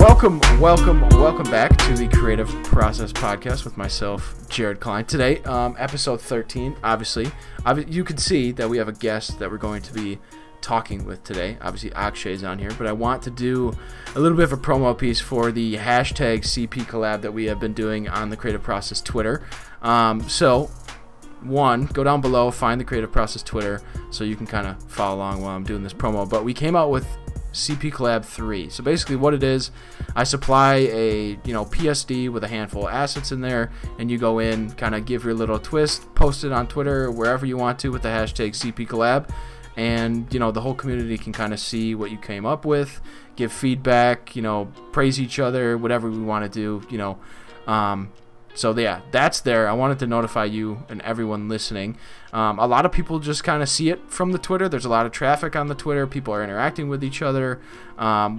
Welcome back to the Creative Process Podcast with myself, Jared Klein. Today, episode 13, obviously, you can see that we have a guest that we're going to be talking with today. Obviously, Akshay's on here, but I want to do a little bit of a promo piece for the hashtag CP collab that we have been doing on the Creative Process Twitter. So, go down below, find the Creative Process Twitter so you can kind of follow along while I'm doing this promo. But we came out with CP Collab 3. So basically what it is, I supply a PSD with a handful of assets in there, and you go in, kind of give your little twist, post it on Twitter, wherever you want to with the hashtag CP Collab, and the whole community can kind of see what you came up with, give feedback, praise each other, whatever we want to do, So yeah, that's there. I wanted to notify you and everyone listening. A lot of people just kind of see it from the Twitter. There's a lot of traffic on the Twitter. People are interacting with each other.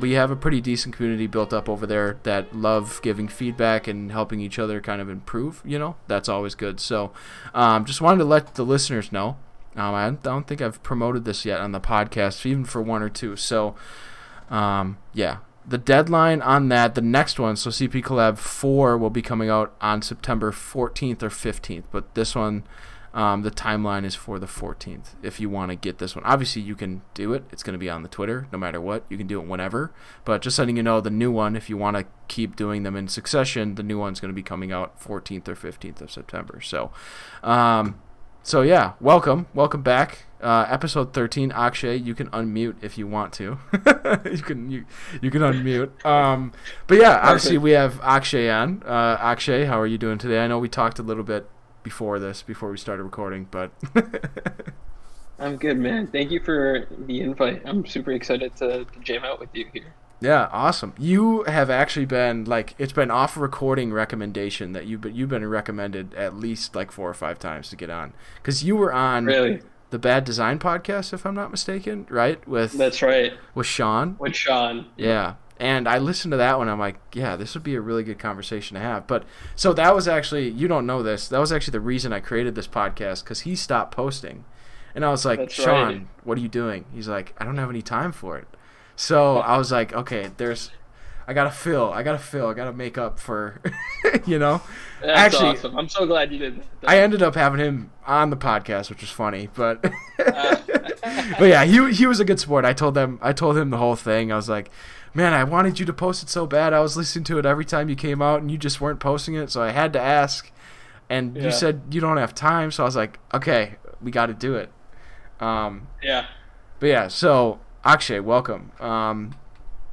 We have a pretty decent community built up over there that love giving feedback and helping each other kind of improve. That's always good. So just wanted to let the listeners know. I don't think I've promoted this yet on the podcast, even for one or two. So yeah. The deadline on that, the next one, so CP Collab 4 will be coming out on September 14th or 15th, but this one, the timeline is for the 14th if you want to get this one. Obviously, you can do it. It's going to be on the Twitter no matter what. You can do it whenever, but just letting you know, the new one, if you want to keep doing them in succession, the new one's going to be coming out 14th or 15th of September. So yeah, welcome back. Episode 13, Akshay, you can unmute if you want to. you can unmute. But yeah, obviously we have Akshay on. Akshay, how are you doing today? I know we talked a little bit before we started recording, but I'm good, man. Thank you for the invite. I'm super excited to jam out with you here. Yeah, awesome. You have actually been it's been off recording recommendation that you've been recommended at least 4 or 5 times to get on, because you were on the Bad Design podcast, if I'm not mistaken, right? That's right. With Sean. With Sean. Yeah. And I listened to that one. I'm like, yeah, this would be a really good conversation to have. But so that was actually, you don't know this, that was actually the reason I created this podcast, because he stopped posting. And I was like, That's Sean, right. What are you doing? He's like, I don't have any time for it. So I was like, okay, I gotta make up for, That's Actually, awesome. I'm so glad you did that. I ended up having him on the podcast, which was funny, but but yeah, he was a good sport. I told him the whole thing. I was like, man, I wanted you to post it so bad. I was listening to it every time you came out, and you just weren't posting it, so I had to ask. And you said you don't have time, so I was like, okay, we got to do it. Yeah. But yeah, so Akshay, welcome.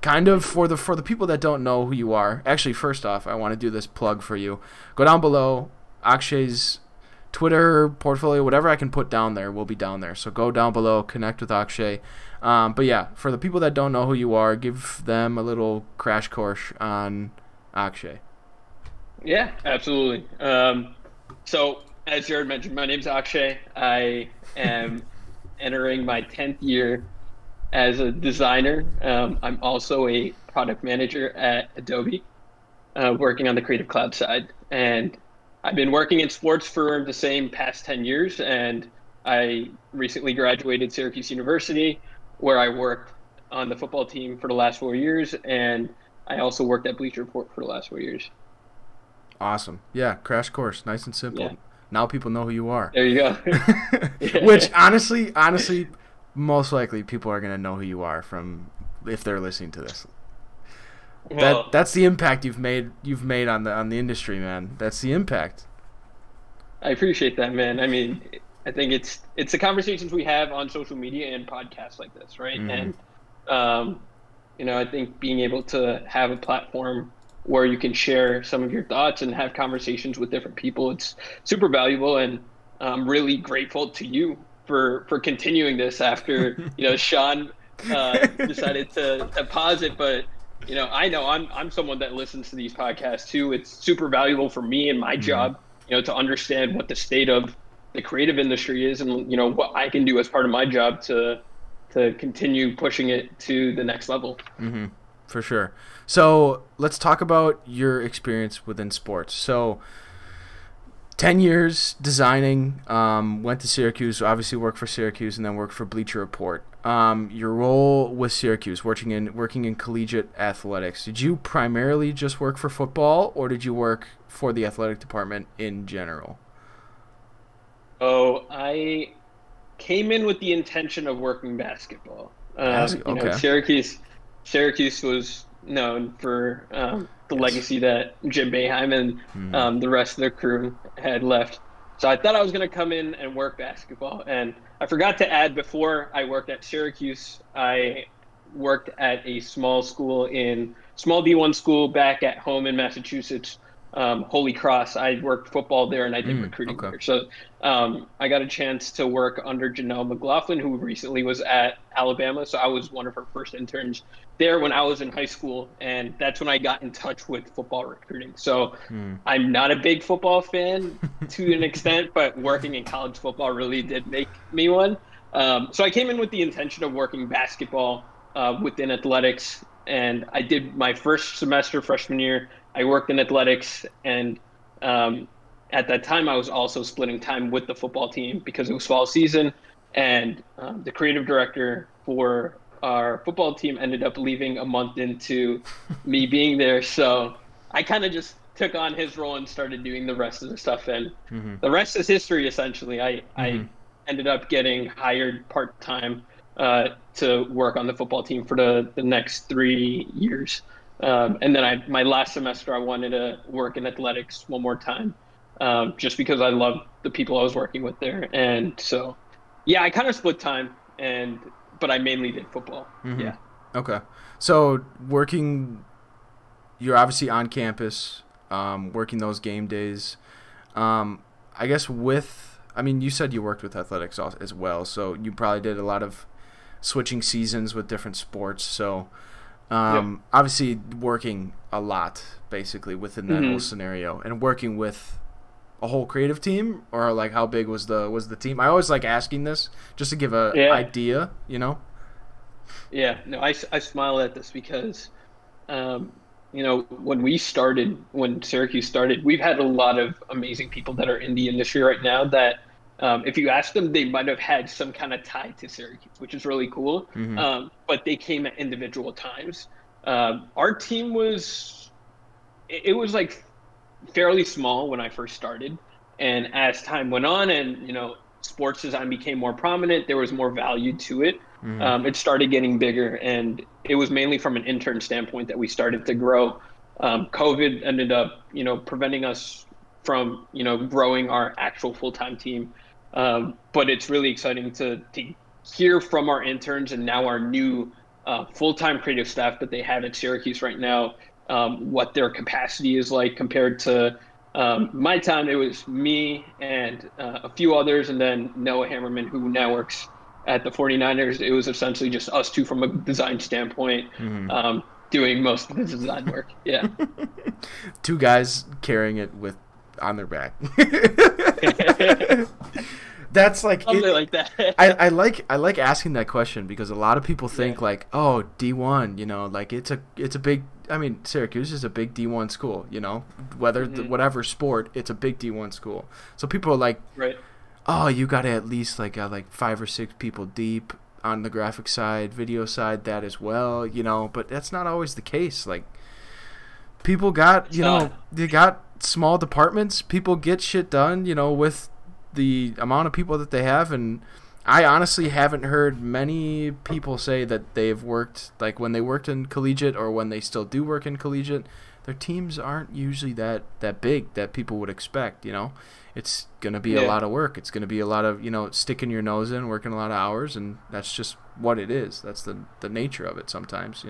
Kind of for the people that don't know who you are. Actually, first off, I want to do this plug for you. Go down below. Akshay's Twitter, portfolio, whatever I can put down there will be down there. So go down below, connect with Akshay. But yeah, for the people that don't know who you are, give them a little crash course on Akshay. Yeah, absolutely. So as Jared mentioned, my name's Akshay. I am entering my 10th year as a designer. I'm also a product manager at Adobe, working on the Creative Cloud side. And I've been working in sports for the same past 10 years. And I recently graduated Syracuse University, where I worked on the football team for the last 4 years. And I also worked at Bleacher Report for the last 4 years. Awesome. Yeah, crash course. Nice and simple. Yeah. Now people know who you are. There you go. Which, honestly, most likely people are going to know who you are from if they're listening to this. Well, that's the impact you've made on the industry, man. That's the impact. I appreciate that, man. I mean, I think it's the conversations we have on social media and podcasts like this, right? Mm-hmm. And I think being able to have a platform where you can share some of your thoughts and have conversations with different people, it's super valuable, and I'm really grateful to you for continuing this after Sean decided to pause it. But I know I'm someone that listens to these podcasts too. It's super valuable for me and my job, to understand what the state of the creative industry is, and what I can do as part of my job to continue pushing it to the next level. Mm-hmm. For sure. So let's talk about your experience within sports. So 10 years designing, went to Syracuse, obviously worked for Syracuse, and then worked for Bleacher Report. Your role with Syracuse, working in collegiate athletics, did you primarily just work for football, or did you work for the athletic department in general? Oh, I came in with the intention of working basketball. Okay. Syracuse was known for the Yes. legacy that Jim Boeheim and Hmm. the rest of their crew had left. So I thought I was going to come in and work basketball. And I forgot to add, before I worked at Syracuse, I worked at a small D1 school back at home in Massachusetts, Holy Cross. I worked football there and I did recruiting Okay. there. So I got a chance to work under Janelle McLaughlin, who recently was at Alabama. So I was one of her first interns there when I was in high school, and that's when I got in touch with football recruiting. So Hmm. I'm not a big football fan to an extent, but working in college football really did make me one. So I came in with the intention of working basketball within athletics, and I did my first semester freshman year. I worked in athletics, and at that time, I was also splitting time with the football team because it was fall season, and the creative director for our football team ended up leaving a month into me being there. So I kind of just took on his role and started doing the rest of the stuff. And Hmm. the rest is history, essentially. I Hmm. ended up getting hired part time to work on the football team for the next 3 years. And then my last semester, I wanted to work in athletics one more time, just because I loved the people I was working with there. And so, yeah, I kind of split time, but I mainly did football. Hmm. Yeah. Okay. So you're obviously on campus, working those game days. I guess you said you worked with athletics as well, so you probably did a lot of switching seasons with different sports. So Yep. obviously working a lot basically within that whole hmm scenario, and working with a whole creative team, or like how big was the team? I always like asking this just to give a Yeah. idea, you know. Yeah. No, I smile at this because, um, when Syracuse started, we've had a lot of amazing people that are in the industry right now that, if you ask them, they might have had some kind of tie to Syracuse, which is really cool. Hmm. But they came at individual times. Our team it was like fairly small when I first started. And as time went on and, sports design became more prominent, there was more value to it. Hmm. It started getting bigger, and it was mainly from an intern standpoint that we started to grow. COVID ended up, preventing us from, growing our actual full-time team. But it's really exciting to hear from our interns and now our new full-time creative staff that they have at Syracuse right now, what their capacity is like compared to my time. It was me and a few others, and then Noah Hammerman, who now works at the 49ers. It was essentially just us two from a design standpoint, Hmm. doing most of the design work. Yeah. Two guys carrying it with on their back. That's like Something it. like that. I like asking that question because a lot of people Yeah. think like, oh, D1, like it's a big. I mean, Syracuse is a big D1 school, whether hmm whatever sport, it's a big D1 school. So people are like, Right. oh, you got to at least like 5 or 6 people deep on the graphic side, video side, that as well, But that's not always the case. Like people got, It's not. they got small departments. People get shit done, with the amount of people that they have. And I honestly haven't heard many people say that they've worked, like when they worked in collegiate or when they still do work in collegiate, their teams aren't usually that big that people would expect, It's going to be a Yeah. lot of work. It's going to be a lot of, sticking your nose in, working a lot of hours, and that's just what it is. That's the nature of it sometimes.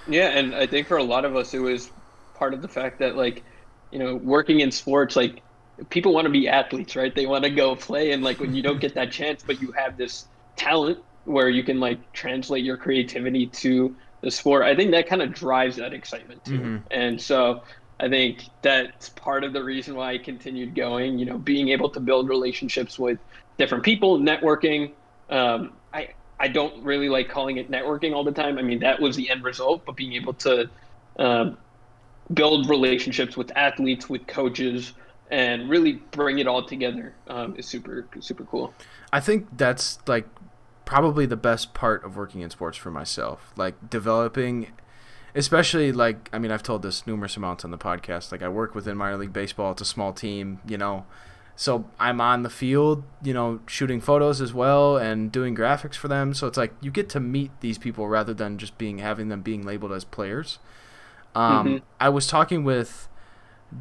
Yeah, and I think for a lot of us, it was part of the fact that, like, working in sports, like, people want to be athletes, right? They want to go play, and like when you don't get that chance, but you have this talent where you can like translate your creativity to the sport. I think that kind of drives that excitement too. Hmm. And so I think that's part of the reason why I continued going. Being able to build relationships with different people, networking. I don't really like calling it networking all the time. I mean, that was the end result, but being able to um, build relationships with athletes, with coaches, and really bring it all together is super, super cool. I think that's like probably the best part of working in sports for myself, like developing, especially like, I mean, I've told this numerous amounts on the podcast, like I work within minor league baseball. It's a small team, you know, so I'm on the field, you know, shooting photos as well and doing graphics for them. So it's like you get to meet these people rather than just having them being labeled as players. I was talking with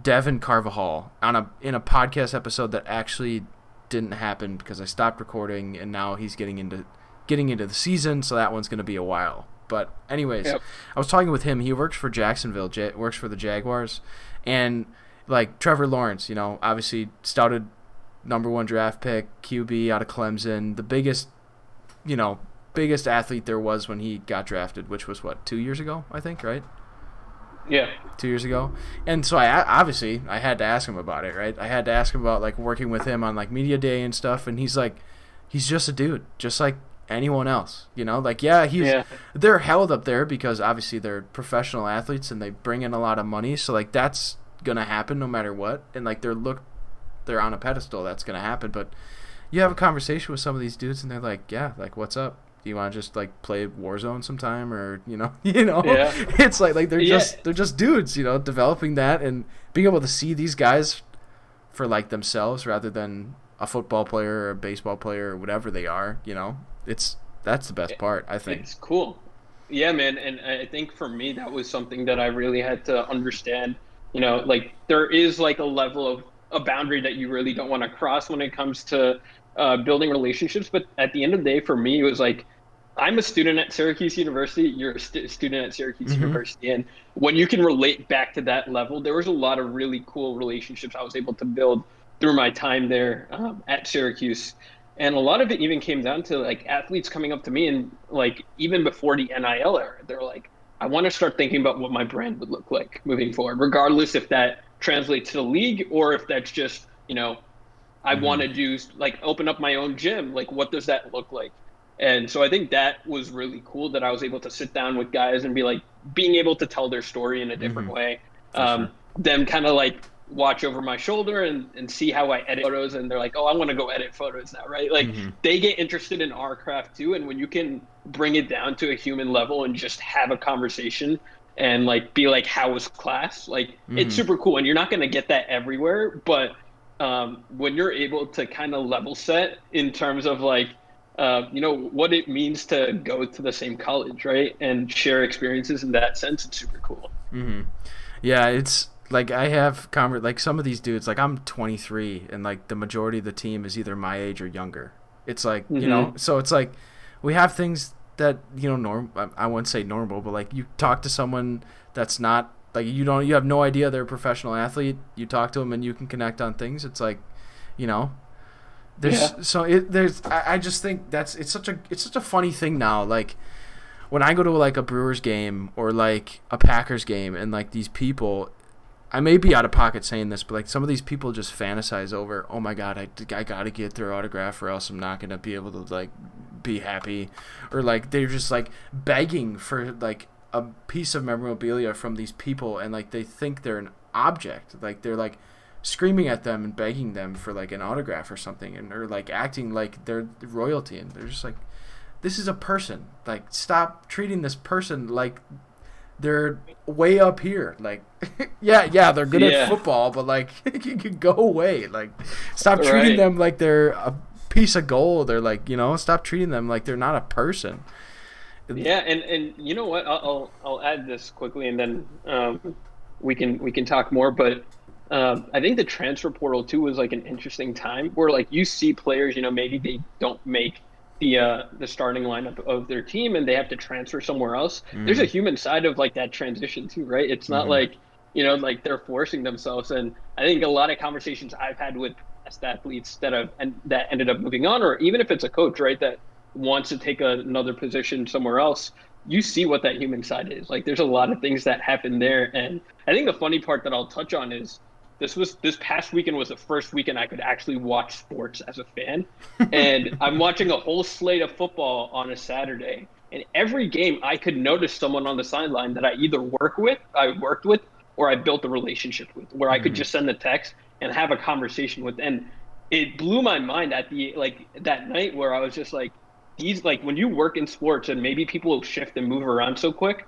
Devin Carvajal in a podcast episode that actually didn't happen because I stopped recording, and now he's getting into the season, so that one's going to be a while. But anyways, I was talking with him. He works for Jacksonville, works for the Jaguars, and like Trevor Lawrence, you know, obviously touted #1 draft pick, QB out of Clemson, the biggest athlete there was when he got drafted, which was what, 2 years ago, I think, right? Yeah. 2 years ago. And so I had to ask him about it, right? I had to ask him about like working with him on like media day and stuff, and he's like, he's just a dude, just like anyone else, you know? Like, they're held up there because obviously they're professional athletes and they bring in a lot of money, so like that's gonna happen no matter what, and like they're on a pedestal, that's gonna happen. But you have a conversation with some of these dudes and they're like, yeah, like, what's up? Do you want to just like play Warzone sometime, or It's like they're just dudes, you know, developing that and being able to see these guys for like themselves rather than a football player or a baseball player or whatever they are, you know. That's the best part, I think. It's cool. Yeah, man, and I think for me that was something that I really had to understand, you know, like there is like a level of a boundary that you really don't want to cross when it comes to building relationships. But at the end of the day, for me, it was like, I'm a student at Syracuse University, you're a student at Syracuse University. And when you can relate back to that level, there was a lot of really cool relationships I was able to build through my time there at Syracuse. And a lot of it even came down to like athletes coming up to me and like, even before the NIL era, they're like, I want to start thinking about what my brand would look like moving forward, regardless if that translates to the league or if that's just, you know, I want to do like open up my own gym. Like, what does that look like? And so I think that was really cool that I was able to sit down with guys and be like, being able to tell their story in a different way. Them kind of like watch over my shoulder and see how I edit photos. And they're like, oh, I want to go edit photos now, right? Like they get interested in our craft too. And when you can bring it down to a human level and just have a conversation and like be like, how was class? Like it's super cool. And you're not going to get that everywhere. But when you're able to kind of level set in terms of like, you know, what it means to go to the same college, right? And share experiences in that sense, it's super cool. Yeah, it's like I have like some of these dudes, like I'm 23 and like the majority of the team is either my age or younger. It's like, you know, so it's like we have things that, you know, I wouldn't say normal, but like you talk to someone that's not like, you have no idea they're a professional athlete. You talk to them and you can connect on things. It's like, you know, I just think it's such a funny thing now. Like when I go to like a Brewers game or like a Packers game and like these people, I may be out of pocket saying this, but like some of these people just fantasize over, oh my God, I gotta get their autograph or else I'm not gonna be able to like be happy, or like they're just like begging for like a piece of memorabilia from these people, and like they think they're an object, like they're like screaming at them and begging them for like an autograph or something, and or like acting like they're royalty, and they're just like, this is a person, like stop treating this person like they're way up here, like yeah they're good at football, but like you can go away, like stop treating them like they're a piece of gold, or like, you know, stop treating them like they're not a person. Yeah, and you know what, I'll add this quickly and then we can talk more, but I think the transfer portal too was like an interesting time where like you see players, you know, maybe they don't make the starting lineup of their team and they have to transfer somewhere else. There's a human side of like that transition too, right? It's not like, you know, like they're forcing themselves. And I think a lot of conversations I've had with past athletes that ended up moving on, or even if it's a coach, right, that wants to take another position somewhere else, you see what that human side is. Like there's a lot of things that happen there. And I think the funny part that I'll touch on is this past weekend was the first weekend I could actually watch sports as a fan. And I'm watching a whole slate of football on a Saturday. And every game I could notice someone on the sideline that I either worked with, or I built a relationship with, where I could just send a text and have a conversation with. And it blew my mind at the like that night where I was just like, these like when you work in sports and maybe people shift and move around so quick,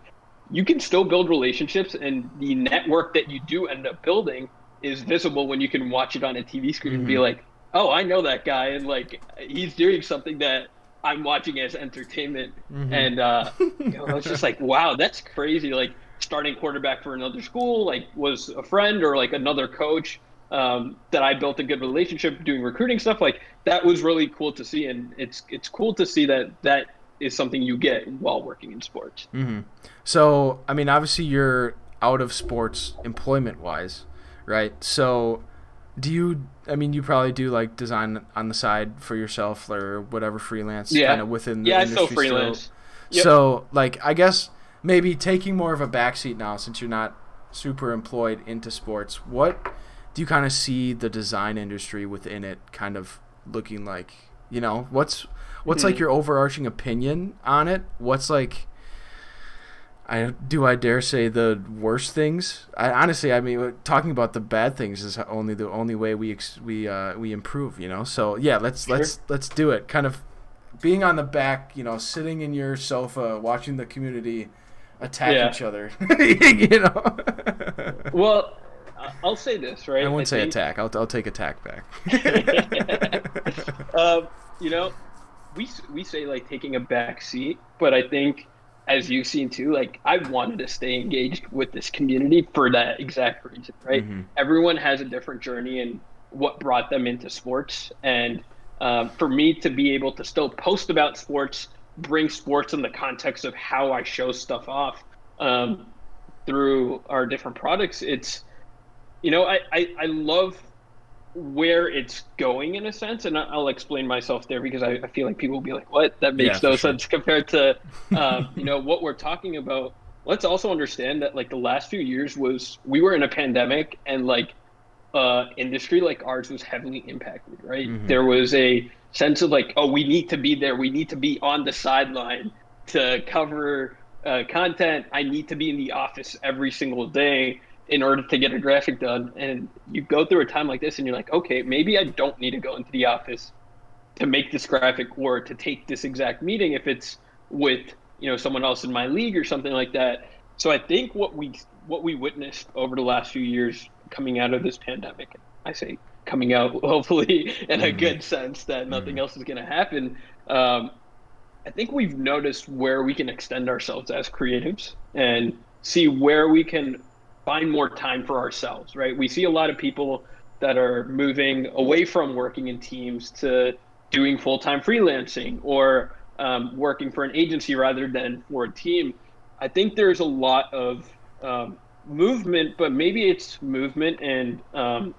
you can still build relationships, and the network that you do end up building is visible when you can watch it on a TV screen and be like, oh, I know that guy, and like he's doing something that I'm watching as entertainment. And I was just like, wow, that's crazy. Like starting quarterback for another school, like was a friend or like another coach that I built a good relationship doing recruiting stuff. Like that was really cool to see, and it's cool to see that that is something you get while working in sports. So, I mean, obviously you're out of sports employment-wise, right? So, you probably do like design on the side for yourself or whatever freelance kind of within the industry. I still freelance. Yep. So, like, I guess maybe taking more of a backseat now since you're not super employed into sports, what do you kind of see the design industry within it kind of looking like? You know, what's like your overarching opinion on it? What's like, I dare say the worst things? Honestly, I mean, talking about the bad things is the only way we improve, you know? So yeah, let's do it. Kind of being on the back, you know, sitting in your sofa, watching the community attack each other, you know? Well, I'll say this, right? I wouldn't say attack. I'll take attack back. You know, we say like taking a back seat, but I think as you've seen too, like I wanted to stay engaged with this community for that exact reason, right? Everyone has a different journey and what brought them into sports. And for me to be able to still post about sports, bring sports in the context of how I show stuff off through our different products, it's, you know, I love where it's going in a sense, and I'll explain myself there because I feel like people will be like, what? That makes no sense compared to, you know, what we're talking about. Let's also understand that like the last few years we were in a pandemic, and like industry like ours was heavily impacted, right? There was a sense of like, oh, we need to be there. We need to be on the sideline to cover content. I need to be in the office every single day in order to get a graphic done. And you go through a time like this and you're like, okay, maybe I don't need to go into the office to make this graphic or to take this exact meeting if it's with, you know, someone else in my league or something like that. So I think what we witnessed over the last few years coming out of this pandemic, I say coming out hopefully in a good sense that nothing else is going to happen. I think we've noticed where we can extend ourselves as creatives and see where we can find more time for ourselves, right? We see a lot of people that are moving away from working in teams to doing full-time freelancing or working for an agency rather than for a team. I think there's a lot of movement, but maybe it's movement and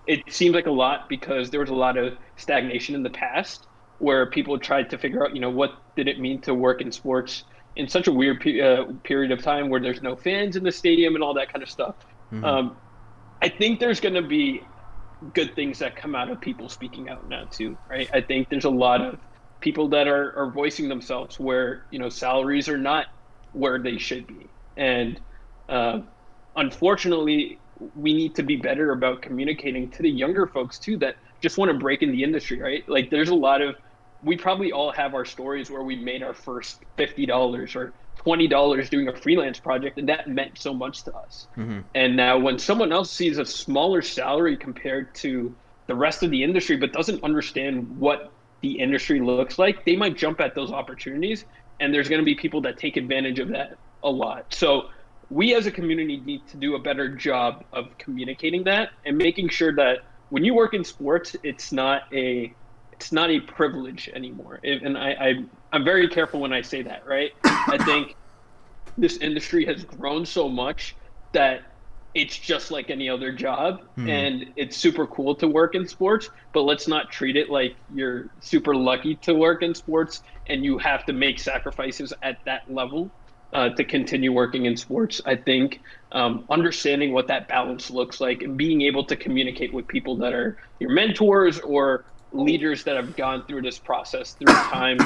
it seems like a lot because there was a lot of stagnation in the past where people tried to figure out, you know, what did it mean to work in sports in such a weird period of time where there's no fans in the stadium and all that kind of stuff. I think there's going to be good things that come out of people speaking out now too, right? I think there's a lot of people that are voicing themselves where, you know, salaries are not where they should be. And unfortunately, we need to be better about communicating to the younger folks too that just want to break in the industry, right? Like there's a lot of, we probably all have our stories where we made our first $50 or $20 doing a freelance project, and that meant so much to us. And now when someone else sees a smaller salary compared to the rest of the industry, but doesn't understand what the industry looks like, they might jump at those opportunities, and there's going to be people that take advantage of that a lot. So we as a community need to do a better job of communicating that and making sure that when you work in sports, it's not a privilege anymore. And I'm very careful when I say that, right? I think this industry has grown so much that it's just like any other job, and it's super cool to work in sports, but let's not treat it like you're super lucky to work in sports and you have to make sacrifices at that level to continue working in sports. I think understanding what that balance looks like and being able to communicate with people that are your mentors or leaders that have gone through this process through time,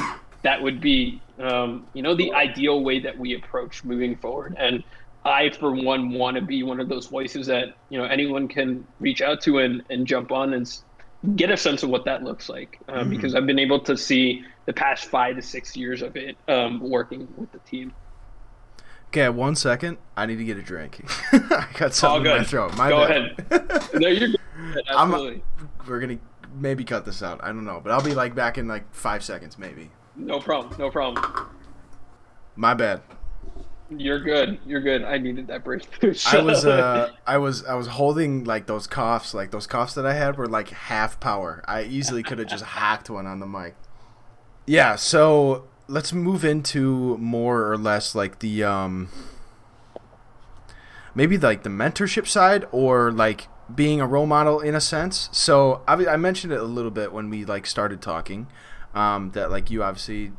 that would be, you know, the ideal way that we approach moving forward. And I, for one, want to be one of those voices that, anyone can reach out to and jump on and get a sense of what that looks like. Mm-hmm. Because I've been able to see the past 5 to 6 years of it working with the team. Okay, 1 second. I need to get a drink. I got something in my throat. Go ahead. No, you're good. Absolutely. We're going to maybe cut this out. I don't know. But I'll be back in 5 seconds maybe. No problem. No problem. My bad. You're good. You're good. I needed that break. I was holding those coughs. Those coughs that I had were half power. I easily could have just hacked one on the mic. Yeah, so let's move into more or less the maybe the mentorship side, or being a role model in a sense. So I mentioned it a little bit when we started talking, that you obviously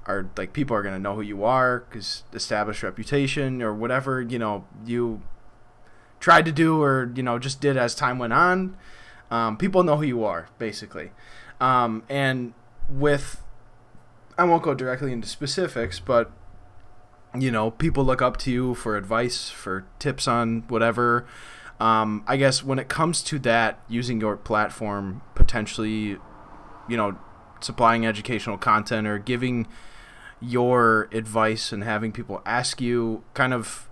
are people are going to know who you are because established reputation or whatever you tried to do or just did as time went on. People know who you are basically, and with, I won't go directly into specifics, but people look up to you for advice, for tips on whatever. I guess when it comes to that, using your platform, potentially supplying educational content or giving your advice and having people ask you, kind of,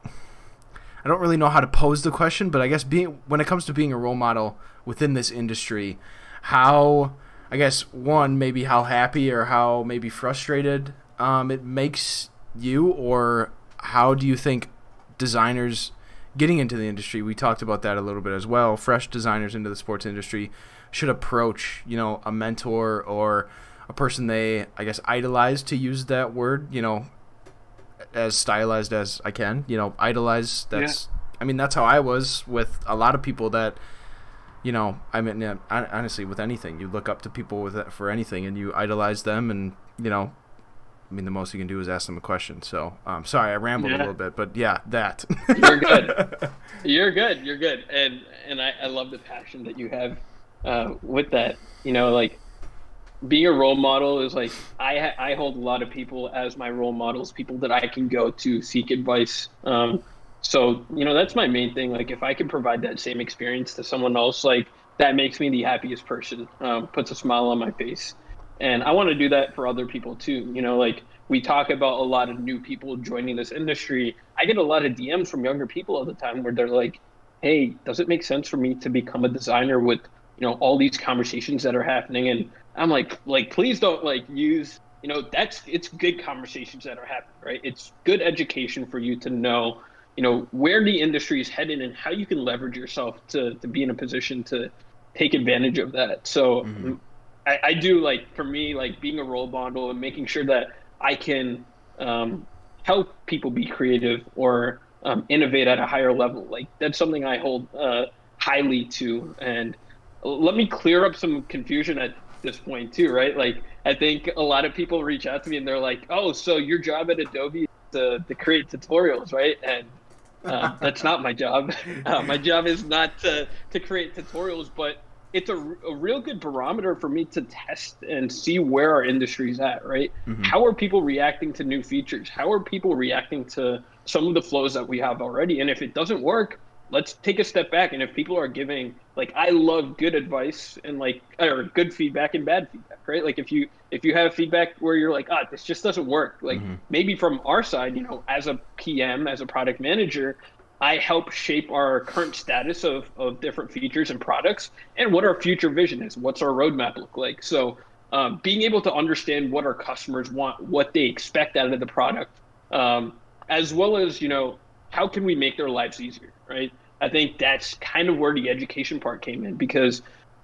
I don't really know how to pose the question, but I guess when it comes to being a role model within this industry, how, I guess, one, maybe how happy or how maybe frustrated it makes you, or how do you think designers getting into the industry, we talked about that a little bit as well, fresh designers into the sports industry should approach a mentor or a person they, I guess, idolize, to use that word, as stylized as I can, idolize. That's, yeah. I mean, that's how I was with a lot of people that, I mean, honestly, with anything, you look up to people for anything and you idolize them, and, I mean, the most you can do is ask them a question. So, sorry, I rambled a little bit, but yeah, that. You're good. You're good. You're good. And I love the passion that you have with that. Being a role model is I hold a lot of people as my role models, people that I can go to seek advice. So, that's my main thing. If I can provide that same experience to someone else, that makes me the happiest person, puts a smile on my face. And I want to do that for other people too. We talk about a lot of new people joining this industry. I get a lot of DMs from younger people all the time where they're like, hey, does it make sense for me to become a designer with, all these conversations that are happening? And I'm like, please don't use, it's good conversations that are happening, right? It's good education for you to know, where the industry is headed and how you can leverage yourself to be in a position to take advantage of that. So I do, for me, being a role model and making sure that I can help people be creative or innovate at a higher level. That's something I hold highly to. And let me clear up some confusion at this point too, right? I think a lot of people reach out to me and they're like, oh, so your job at Adobe is to create tutorials, right? And that's not my job. My job is not to create tutorials, but it's a real good barometer for me to test and see where our industry is at, right? Mm-hmm. How are people reacting to new features? How are people reacting to some of the flows that we have already? And if it doesn't work, let's take a step back. And if people are giving, I love good advice and or good feedback and bad feedback, right? If you have feedback where you're like, this just doesn't work. Maybe from our side, as a PM, as a product manager, I help shape our current status of different features and products and what our future vision is. What's our roadmap look like? So being able to understand what our customers want, what they expect out of the product, as well as, how can we make their lives easier, right? I think that's kind of where the education part came in, because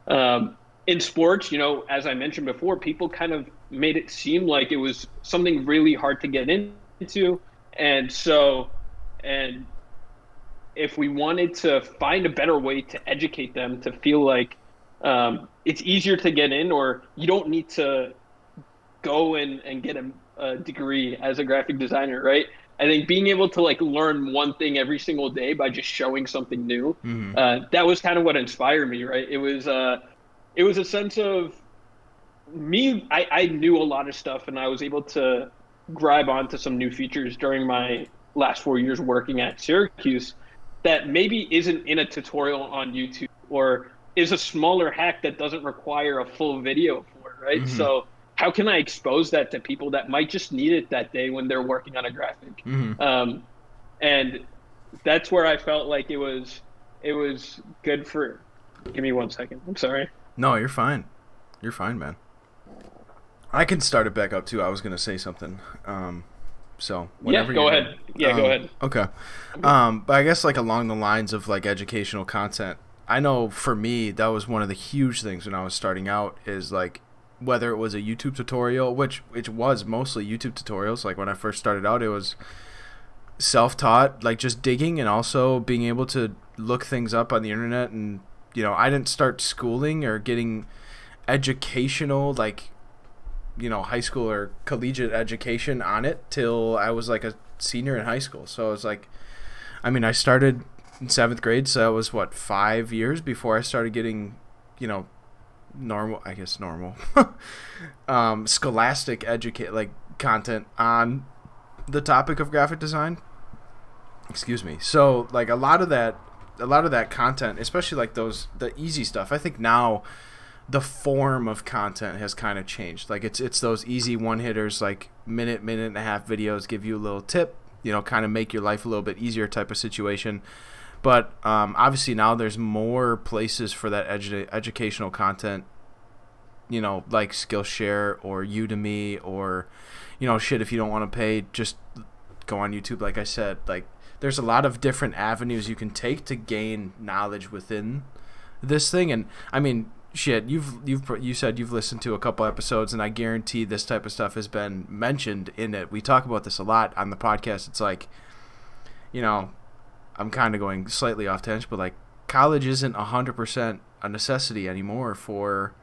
in sports, as I mentioned before, people kind of made it seem like it was something really hard to get into. And if we wanted to find a better way to educate them to feel like it's easier to get in, or you don't need to go and get a degree as a graphic designer, right? I think being able to learn one thing every single day by just showing something new, that was kind of what inspired me, right? It was a sense of me. I knew a lot of stuff, and I was able to grab onto some new features during my last 4 years working at Syracuse that maybe isn't in a tutorial on YouTube or is a smaller hack that doesn't require a full video for it, right? So how can I expose that to people that might just need it that day when they're working on a graphic? And that's where I felt like it was good for. Give me 1 second. I'm sorry. No, you're fine. You're fine, man. I can start it back up too. I was gonna say something. So whenever go ahead. Go ahead. Okay. But I guess like along the lines of like educational content, I know for me that was one of the huge things when I was starting out is like whether it was a YouTube tutorial, which was mostly YouTube tutorials. Like when I first started out, it was self-taught, like just digging and also being able to look things up on the internet. And I didn't start schooling or getting educational like high school or collegiate education on it till I was like a senior in high school. So it's like, I started in 7th grade, so that was 5 years before I started getting normal scholastic content on the topic of graphic design. Excuse me. So like a lot of that content, especially like the easy stuff, I think now the form of content has kind of changed. Like it's those easy one-hitters, like minute and a half videos, give you a little tip, kind of make your life a little bit easier type of situation. But obviously now there's more places for that educational content, like Skillshare or Udemy or, if you don't want to pay, just go on YouTube. Like I said, like there's a lot of different avenues you can take to gain knowledge within this thing. And you said you've listened to a couple episodes, and I guarantee this type of stuff has been mentioned in it. We talk about this a lot on the podcast. It's like, I'm kind of going slightly off tangent, but like college isn't 100% a necessity anymore for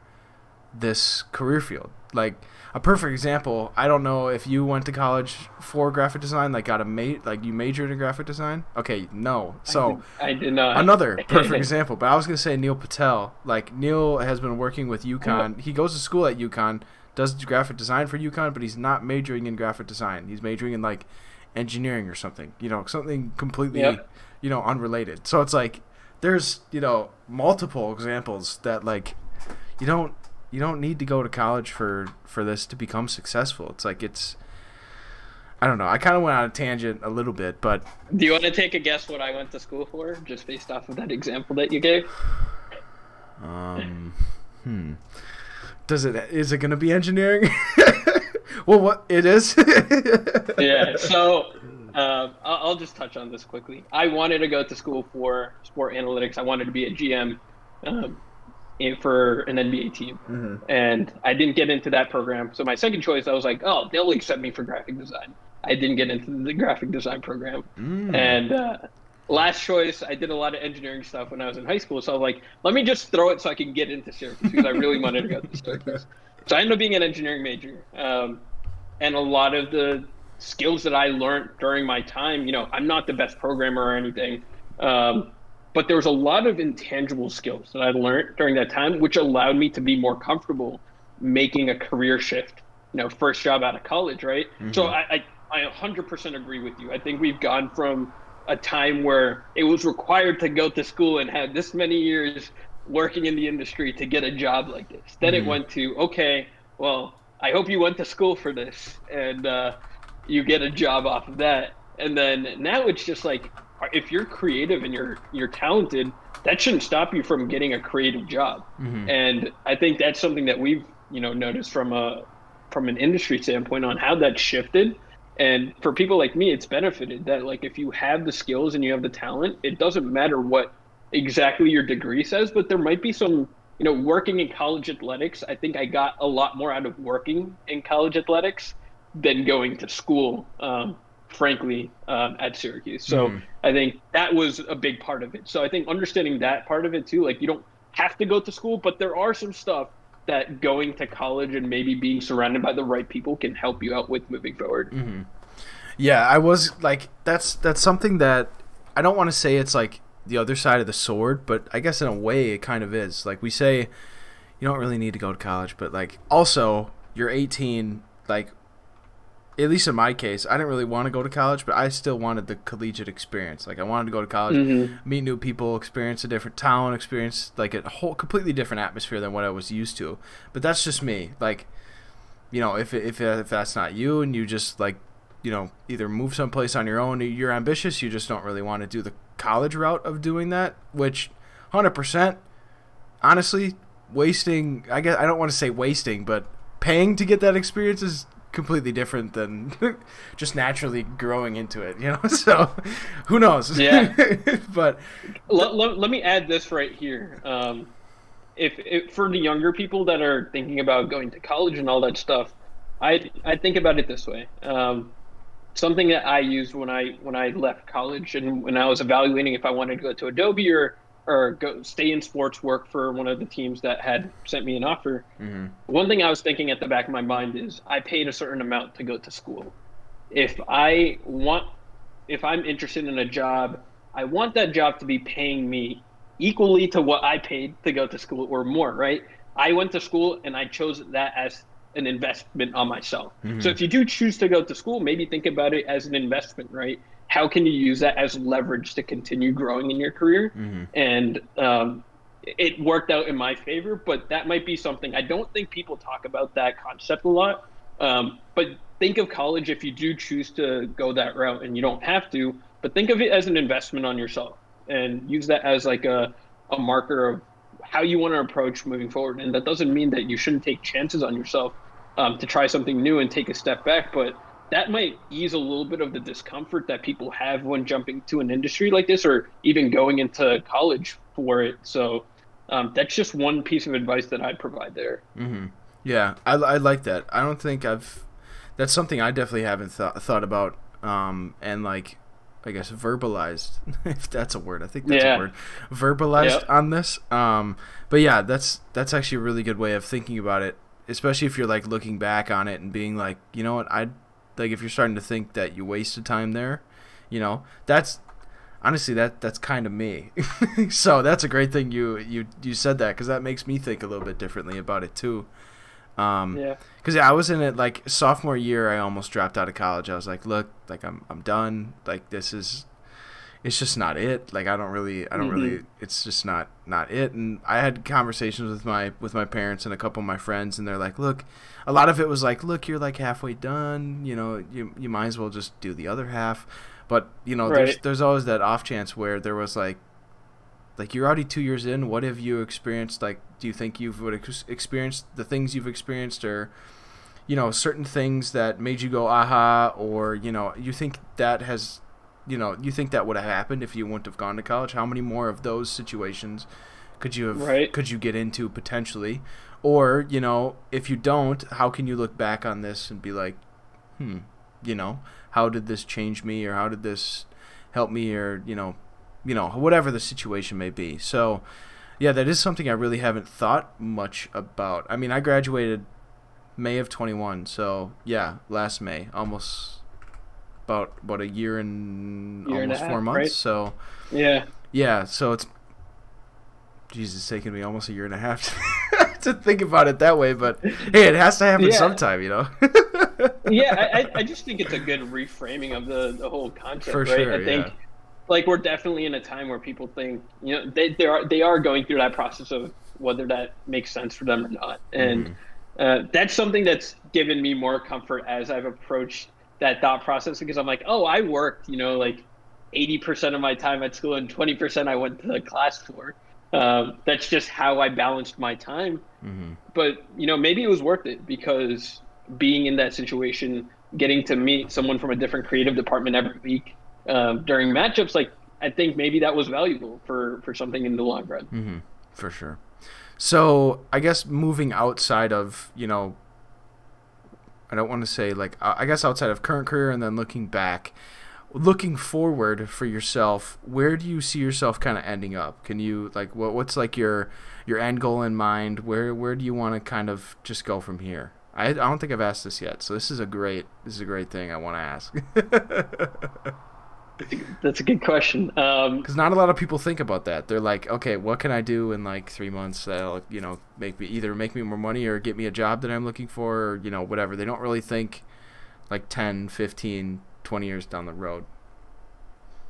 this career field. Like a perfect example, I don't know if you went to college for graphic design, like you majored in graphic design. Okay, no. So I did not. Another perfect example, but I was gonna say Neil Patel. Like Neil has been working with UConn. He goes to school at UConn, does graphic design for UConn, but he's not majoring in graphic design. He's majoring in like engineering or something. Something completely unrelated. So it's like there's multiple examples that like you don't need to go to college for this to become successful. It's like I don't know. I kind of went on a tangent a little bit, but do you want to take a guess what I went to school for, just based off of that example that you gave? Is it going to be engineering? Well, what it is? Yeah. So I'll just touch on this quickly. I wanted to go to school for sport analytics. I wanted to be a GM. For an NBA team, and I didn't get into that program. So my second choice, I was like, oh, they'll accept me for graphic design. I didn't get into the graphic design program. And last choice, I did a lot of engineering stuff when I was in high school. So I was like, let me just throw it so I can get into Syracuse, because I really wanted to go to Syracuse. So I ended up being an engineering major. And a lot of the skills that I learned during my time, I'm not the best programmer or anything, but there was a lot of intangible skills that I learned during that time, which allowed me to be more comfortable making a career shift, first job out of college, right? So I 100% agree with you. I think we've gone from a time where it was required to go to school and have this many years working in the industry to get a job like this. Then it went to, okay, well, I hope you went to school for this and you get a job off of that. And then now it's just like, if you're creative and you're talented, that shouldn't stop you from getting a creative job. And I think that's something that we've noticed from an industry standpoint on how that shifted. And for people like me, it's benefited that like if you have the skills and you have the talent, it doesn't matter what exactly your degree says, but there might be some working in college athletics. I think I got a lot more out of working in college athletics than going to school. Frankly, at Syracuse. So I think that was a big part of it. So I think understanding that part of it too, like you don't have to go to school, but there are some stuff that going to college and maybe being surrounded by the right people can help you out with moving forward. Yeah, I was like, that's something that I don't want to say it's like the other side of the sword, but I guess in a way it kind of is. Like we say, you don't really need to go to college, but like also you're 18, like at least in my case, I didn't really want to go to college, but I still wanted the collegiate experience. Like, I wanted to go to college, meet new people, experience a different town, experience like a whole completely different atmosphere than what I was used to. But that's just me. Like, you know, if that's not you, and you just like, you know, either move someplace on your own, you're ambitious, you just don't really want to do the college route of doing that, which 100%, honestly, wasting, I guess I don't want to say wasting, but paying to get that experience is completely different than just naturally growing into it, you know. So who knows? Yeah. But let me add this right here. If for the younger people that are thinking about going to college and all that stuff, I think about it this way. Something that I used when I left college and when I was evaluating if I wanted to go to Adobe or go stay in sports, work for one of the teams that had sent me an offer. One thing I was thinking at the back of my mind is I paid a certain amount to go to school. If I'm interested in a job, I want that job to be paying me equally to what I paid to go to school or more, right? I went to school and I chose that as an investment on myself. So if you do choose to go to school, maybe think about it as an investment, right? How can you use that as leverage to continue growing in your career? And it worked out in my favor, but that might be something. I don't think people talk about that concept a lot. But think of college if you do choose to go that route, and you don't have to, but think of it as an investment on yourself and use that as like a marker of how you want to approach moving forward. And that doesn't mean that you shouldn't take chances on yourself to try something new and take a step back, but that might ease a little bit of the discomfort that people have when jumping to an industry like this or even going into college for it. So that's just one piece of advice that I'd provide there. Yeah, I like that. I don't think that's something I definitely haven't thought about and like, I guess, verbalized, if that's a word. I think that's a word. Verbalized on this. But yeah, that's actually a really good way of thinking about it, especially if you're like looking back on it and being like, you know what, like if you're starting to think that you wasted time there, you know, that's honestly that's kind of me. So that's a great thing you said that, because that makes me think a little bit differently about it too. Because I was in it like sophomore year, I almost dropped out of college. I was like, look, like I'm done. Like it's just not it. Like I don't really, it's just not it. And I had conversations with my parents and a couple of my friends, and they're like, look, a lot of it was like, look, you're like halfway done, you know, you might as well just do the other half. But, you know, there's always that off chance where there was like you're already 2 years in. What have you experienced? Like, do you think you would experience the things you've experienced, or, you know, certain things that made you go, aha, or, you know, you think that has, you know, you think that would have happened if you wouldn't have gone to college? How many more of those situations could you get into potentially? Or, you know, if you don't, how can you look back on this and be like, you know, how did this change me, or how did this help me, or, you know, whatever the situation may be. So, yeah, that is something I really haven't thought much about. I mean, I graduated May of 21, so yeah, last May, almost about a year and almost 4 months. Right? So yeah, so it's it's taken me almost a year and a half to think about it that way. But hey, it has to happen sometime, you know. I just think it's a good reframing of the whole concept. For right? sure, I think. Like, we're definitely in a time where people think, you know, they are going through that process of whether that makes sense for them or not. And that's something that's given me more comfort as I've approached that thought process, because I'm like, oh, I worked, you know, like 80% of my time at school and 20% I went to class for. That's just how I balanced my time. But, you know, maybe it was worth it, because being in that situation, getting to meet someone from a different creative department every week, during matchups, like, I think maybe that was valuable for something in the long run. For sure. So I guess moving outside of, you know, I don't want to say like, I guess outside of current career, and then looking looking forward for yourself, where do you see yourself kind of ending up? Can you, like, what's like your end goal in mind? Where do you want to kind of just go from here? I don't think I've asked this yet, so this is a great thing I want to ask. That's a good question. Because not a lot of people think about that. They're like, okay, what can I do in like 3 months that'll, you know, make me more money or get me a job that I'm looking for, or, you know, whatever. They don't really think like 10, 15, 20 years down the road?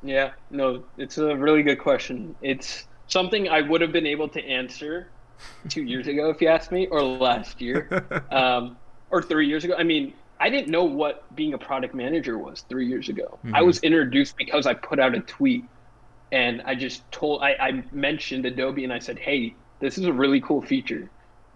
Yeah, no, it's a really good question. It's something I would have been able to answer 2 years ago if you asked me, or last year, or 3 years ago. I mean, I didn't know what being a product manager was 3 years ago. I Mm-hmm. was introduced because I put out a tweet and I mentioned Adobe and I said, hey, this is a really cool feature.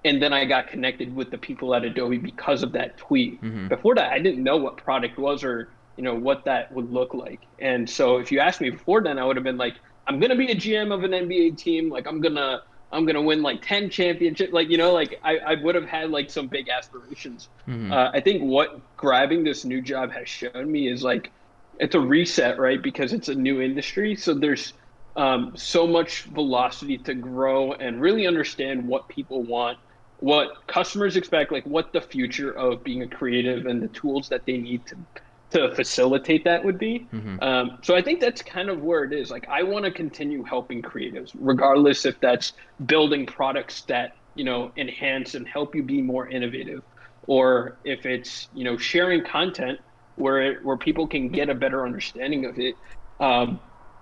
And then I got connected with the people at Adobe because of that tweet. Mm-hmm. Before that, I didn't know what product was or, what that would look like. And so if you asked me before then, I would have been like, I'm going to be a GM of an NBA team. Like I'm gonna win like 10 championships. Like, like I would have had like some big aspirations. Mm-hmm. I think what grabbing this new job has shown me is like it's a reset, right? Because it's a new industry. So there's so much velocity to grow and really understand what people want, what customers expect, like what the future of being a creative and the tools that they need to facilitate that would be. Mm-hmm. So I think that's kind of where it is. Like I want to continue helping creatives, regardless if that's building products that, enhance and help you be more innovative, or if it's, sharing content where people can get a better understanding of it.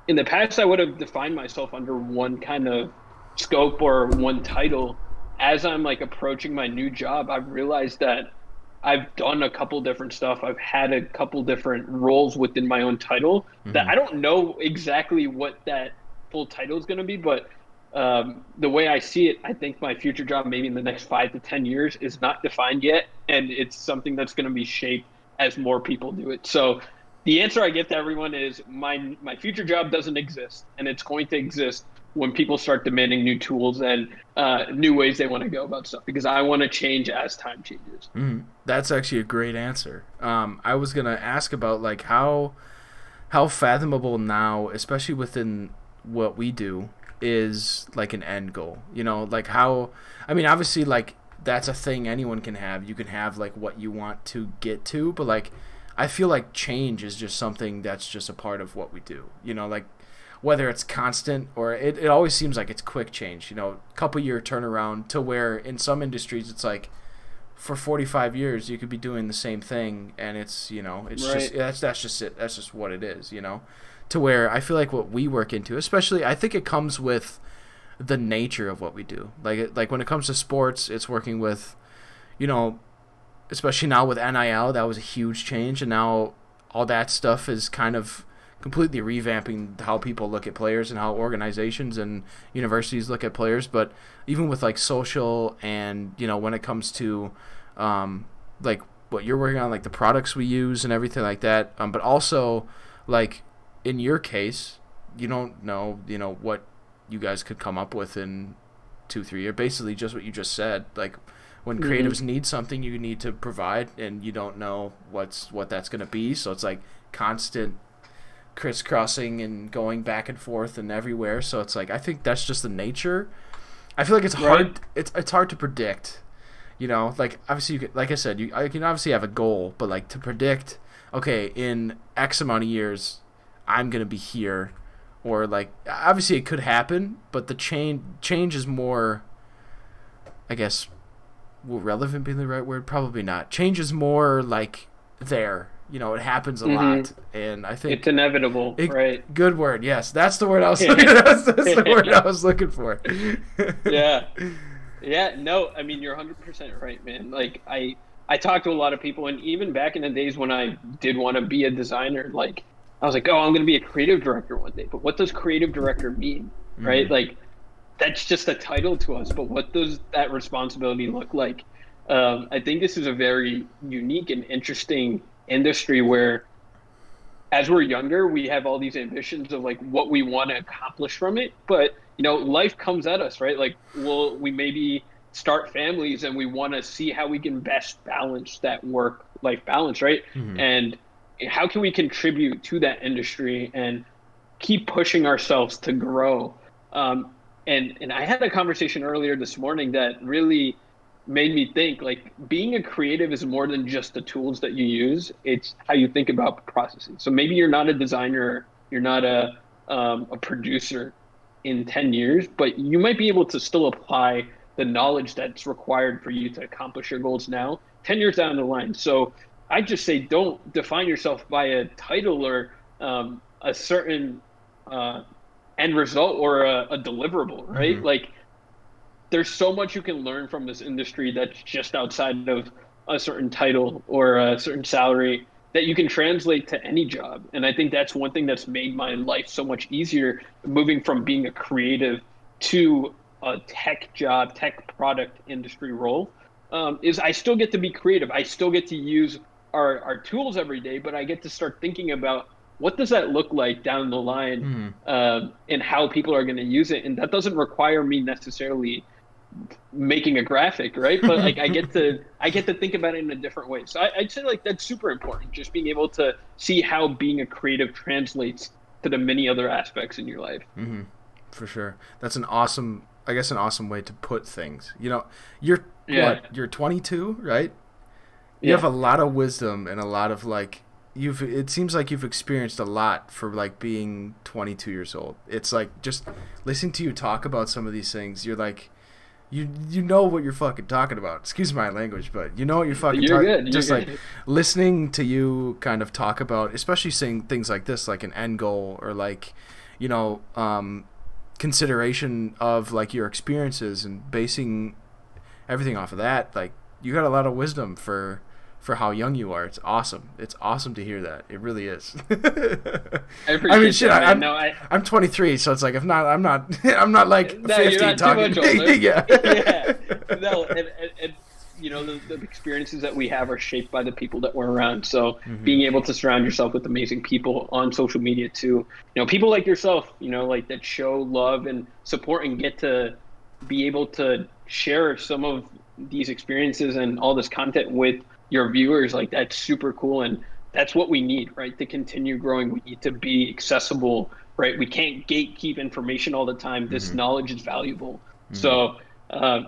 In the past, I would have defined myself under one kind of scope or one title. As I'm like approaching my new job, I've realized that I've done a couple different stuff. I've had a couple different roles within my own title that Mm-hmm. I don't know exactly what that full title is going to be, but the way I see it, I think my future job, maybe in the next 5 to 10 years, is not defined yet, and it's something that's going to be shaped as more people do it. So the answer I give to everyone is my future job doesn't exist, and it's going to exist when people start demanding new tools and new ways they want to go about stuff, because I want to change as time changes. Mm-hmm. That's actually a great answer. I was gonna ask about like how fathomable now, especially within what we do, is like an end goal. Like how, I mean, obviously, like that's a thing anyone can have. You can have like what you want to get to, but like I feel like change is just something that's just a part of what we do. Like whether it's constant or it always seems like it's quick change. Couple year turnaround to where in some industries it's like for 45 years you could be doing the same thing, and it's Right. just that's just it, that's just what it is. To where I feel like what we work into, especially, I think it comes with the nature of what we do. Like when it comes to sports, it's working with, especially now with NIL, that was a huge change, and now all that stuff is kind of completely revamping how people look at players and how organizations and universities look at players. But even with like social and when it comes to like what you're working on, like the products we use and everything like that, but also like in your case, you don't know what you guys could come up with in 2-3 years. Basically just what you just said. Like when creatives need something, you need to provide, and you don't know what that's going to be. So it's like constant crisscrossing and going back and forth and everywhere. So it's like I think that's just the nature. I feel like it's hard. Right. It's hard to predict. Like obviously, like I said, I can obviously have a goal, but like to predict, okay, in X amount of years, I'm gonna be here, or like obviously it could happen, but the change is more, I guess, will relevant be the right word? Probably not. Change is more like there. It happens a lot, and I think It's inevitable, right? Good word, yes, that's the word I was looking. That's the word I was looking for. Yeah. Yeah, no, I mean, you're 100% right, man. Like I talk to a lot of people, and even back in the days when I did want to be a designer, like I was like, oh, I'm going to be a creative director one day. But what does creative director mean, right? Like that's just a title to us, but what does that responsibility look like? I think this is a very unique and interesting industry where as we're younger, we have all these ambitions of like what we want to accomplish from it. But, life comes at us, right? Like, we maybe start families and we want to see how we can best balance that work-life balance, right? And how can we contribute to that industry and keep pushing ourselves to grow? And I had a conversation earlier this morning that really made me think like being a creative is more than just the tools that you use. It's how you think about processes. So maybe you're not a designer, you're not a producer in 10 years, but you might be able to still apply the knowledge that's required for you to accomplish your goals now 10 years down the line. So I just say don't define yourself by a title or a certain end result or a deliverable, right? Like there's so much you can learn from this industry that's just outside of a certain title or a certain salary that you can translate to any job. And I think that's one thing that's made my life so much easier moving from being a creative to a tech job, tech product industry role, is I still get to be creative. I still get to use our tools every day, but I get to start thinking about what does that look like down the line, and how people are going to use it. And that doesn't require me necessarily making a graphic, right? But like I get to think about it in a different way. So I'd say like that's super important, just being able to see how being a creative translates to the many other aspects in your life. For sure. That's an awesome way to put things. You know, you're 22, right? You have a lot of wisdom and a lot of like it seems like you've experienced a lot for like being 22 years old. It's like just listening to you talk about some of these things, you're like you know what you're fucking talking about. Excuse my language, but you know what you're fucking talking about. Just like listening to you kind of talk about, especially saying things like this, like an end goal or like, you know, consideration of like your experiences and basing everything off of that. Like you got a lot of wisdom for how young you are. It's awesome. It's awesome to hear that. It really is. I appreciate that, I'm 23, so it's like I'm not like 50 you're not talking. Too much older. Yeah. No, and you know the experiences that we have are shaped by the people that we're around. So being able to surround yourself with amazing people on social media too, you know, people like yourself, you know, like that show love and support and get to be able to share some of these experiences and all this content with your viewers, like that's super cool. And that's what we need, right? To continue growing, we need to be accessible, right? We can't gatekeep information all the time. This knowledge is valuable. So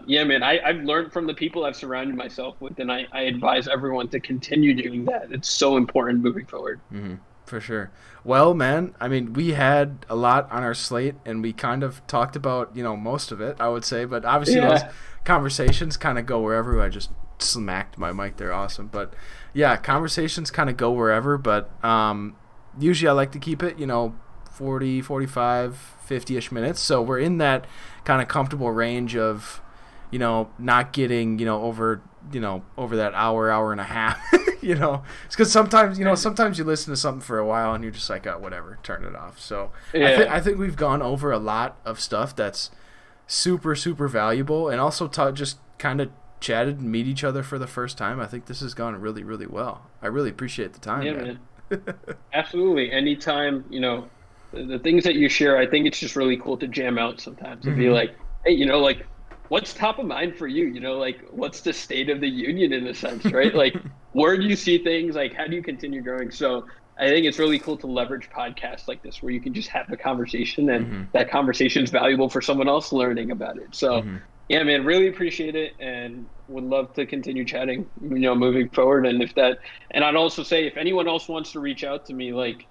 yeah, man, I've learned from the people I've surrounded myself with, and I advise everyone to continue doing that. It's so important moving forward. For sure. Well, man, I mean, we had a lot on our slate, and we kind of talked about, you know, most of it, I would say. But obviously those conversations kind of go wherever. I just smacked my mic there. Awesome. But yeah, conversations kind of go wherever. But usually I like to keep it, you know, 40, 45, 50-ish minutes. So we're in that kind of comfortable range of, you know, not getting, you know, over that hour and a half. You know, it's because sometimes you listen to something for a while and you're just like, oh, whatever, turn it off. So I think we've gone over a lot of stuff that's super, super valuable, and also just kind of chatted and meet each other for the first time. I think this has gone really, really well. I really appreciate the time, man. Absolutely. Anytime, you know, the things that you share, I think it's just really cool to jam out sometimes and be like, hey, you know, like, what's top of mind for you? You know, like, what's the state of the union in a sense, right? Like, where do you see things? Like, how do you continue growing? So I think it's really cool to leverage podcasts like this where you can just have a conversation and that conversation is valuable for someone else learning about it. So yeah, man, really appreciate it and would love to continue chatting, you know, moving forward. And and I'd also say if anyone else wants to reach out to me, like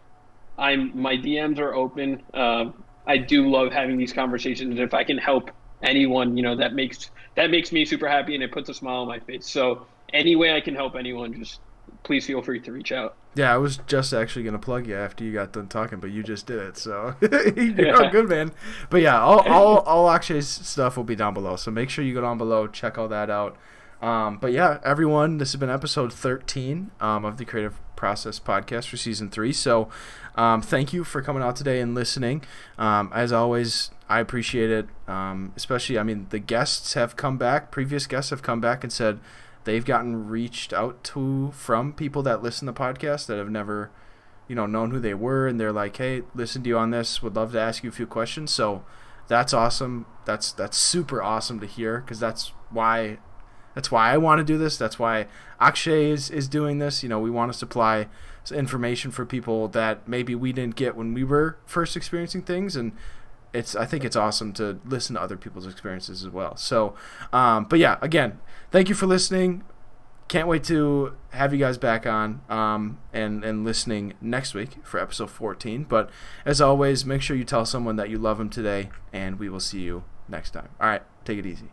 my DMs are open. I do love having these conversations. And if I can help anyone, you know, that makes me super happy and it puts a smile on my face. So any way I can help anyone, just please feel free to reach out. Yeah, I was just actually going to plug you after you got done talking, but you just did it. So you're good, man. But yeah, all Akshay's stuff will be down below. So make sure you go down below, check all that out. But yeah, everyone, this has been episode 13 of the Creative Process Podcast for season 3. So thank you for coming out today and listening. As always, I appreciate it. Especially, I mean, the guests have come back. Previous guests have come back and said they've gotten reached out to from people that listen to the podcast that have never, you know, known who they were, and they're like, hey, listen to you on this, would love to ask you a few questions. So that's awesome. That's super awesome to hear, because that's why I want to do this. That's why Akshay is doing this. You know, we want to supply information for people that maybe we didn't get when we were first experiencing things, and I think it's awesome to listen to other people's experiences as well. So, but yeah, again, thank you for listening. Can't wait to have you guys back on and listening next week for episode 14. But as always, make sure you tell someone that you love them today, and we will see you next time. All right, take it easy.